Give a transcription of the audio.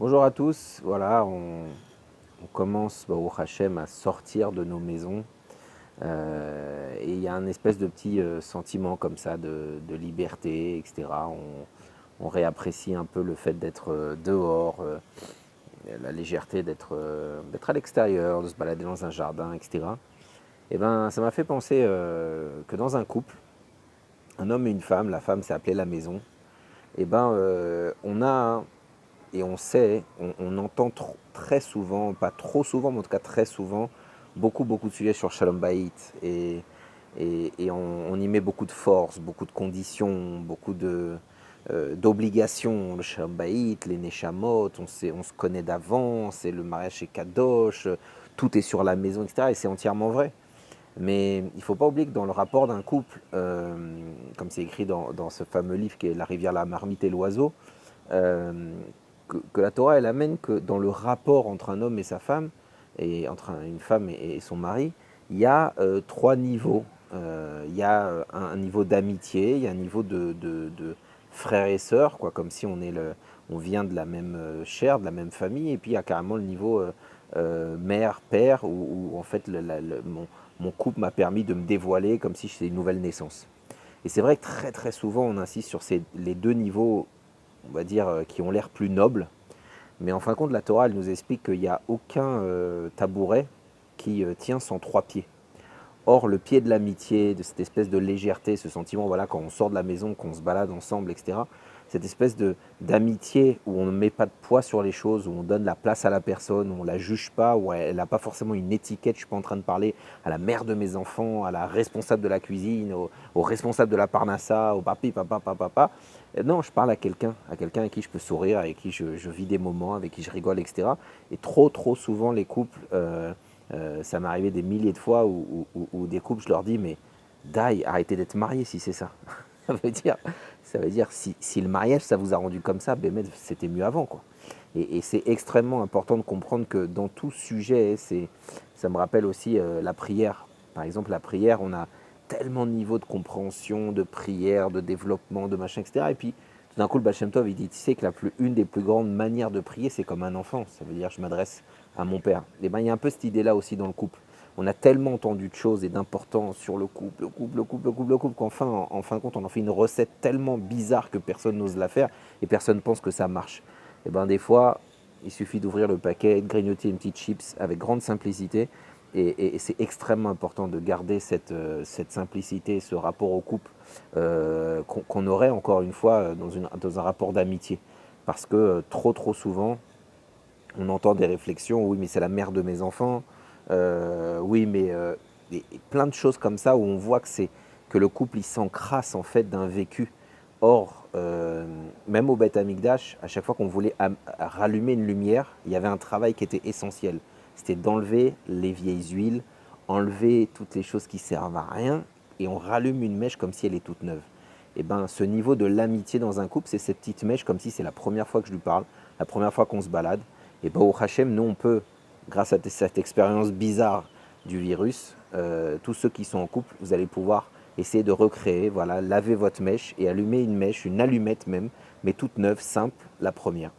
Bonjour à tous, voilà, on commence au Hachem à sortir de nos maisons et il y a un espèce de petit sentiment comme ça de liberté, etc. On réapprécie un peu le fait d'être dehors, la légèreté d'être à l'extérieur, de se balader dans un jardin, etc. Et ben ça m'a fait penser que dans un couple, un homme et une femme, la femme s'est appelée la maison, et ben on a et on sait, on entend très souvent, pas trop souvent, mais en tout cas très souvent, beaucoup de sujets sur Shalom Bayit. Et on y met beaucoup de force, beaucoup de conditions, d'obligations. Le Shalom Bayit, les Neshamot, on se connaît d'avance, c'est le mariage chez Kadosh, tout est sur la maison, etc. Et c'est entièrement vrai. Mais il ne faut pas oublier que dans le rapport d'un couple, comme c'est écrit dans ce fameux livre qui est La rivière, la marmite et l'oiseau, euh, que la Torah elle amène que dans le rapport entre un homme et sa femme, et entre une femme et son mari, il y a trois niveaux. Il y a un niveau d'amitié, il y a un niveau de frères et sœurs, quoi, comme si on vient de la même chair, de la même famille, et puis il y a carrément le niveau mère, père, où en fait mon couple m'a permis de me dévoiler comme si j'étais une nouvelle naissance. Et c'est vrai que très souvent on insiste sur les deux niveaux, on va dire, qui ont l'air plus nobles. Mais en fin de compte, la Torah, elle nous explique qu'il n'y a aucun tabouret qui tient sans trois pieds. Or, le pied de l'amitié, de cette espèce de légèreté, ce sentiment, voilà, quand on sort de la maison, qu'on se balade ensemble, etc., cette espèce d'amitié où on ne met pas de poids sur les choses, où on donne la place à la personne, où on ne la juge pas, où elle n'a pas forcément une étiquette. Je ne suis pas en train de parler à la mère de mes enfants, à la responsable de la cuisine, au responsable de la parnassa, au papi, papa, papa, papa. Non, je parle à quelqu'un avec qui je peux sourire, avec qui je vis des moments, avec qui je rigole, etc. Et trop souvent, les couples, ça m'est arrivé des milliers de fois où des couples, je leur dis, mais die, arrêtez d'être mariés si c'est ça. Ça veut dire, ça veut dire si le mariage, ça vous a rendu comme ça, ben, c'était mieux avant, quoi. Et c'est extrêmement important de comprendre que dans tout sujet, ça me rappelle aussi la prière. Par exemple, la prière, on a tellement de niveaux de compréhension, de prière, de développement, de machin, etc. Et puis, tout d'un coup, le Baal Shem Tov, il dit, tu sais que une des plus grandes manières de prier, c'est comme un enfant. Ça veut dire, je m'adresse à mon père. Et ben, il y a un peu cette idée-là aussi dans le couple. On a tellement entendu de choses et d'importance sur le couple, qu'enfin, en fin de compte, on en fait une recette tellement bizarre que personne n'ose la faire et personne pense que ça marche. Et ben, des fois, il suffit d'ouvrir le paquet, de grignoter une petite chips avec grande simplicité. Et c'est extrêmement important de garder cette simplicité, ce rapport au couple qu'on aurait encore une fois dans un rapport d'amitié. Parce que trop souvent, on entend des réflexions, oui mais c'est la mère de mes enfants, oui mais et plein de choses comme ça où on voit que le couple il s'encrasse en fait d'un vécu. Or, même au Beth Amikdash, à chaque fois qu'on voulait rallumer une lumière, il y avait un travail qui était essentiel. C'était d'enlever les vieilles huiles, enlever toutes les choses qui servent à rien, et on rallume une mèche comme si elle est toute neuve. Et ben, ce niveau de l'amitié dans un couple, c'est cette petite mèche comme si c'est la première fois que je lui parle, la première fois qu'on se balade. Et ben, au Hachem, nous, on peut, grâce à cette expérience bizarre du virus, tous ceux qui sont en couple, vous allez pouvoir essayer de recréer, voilà, laver votre mèche et allumer une mèche, une allumette même, mais toute neuve, simple, la première.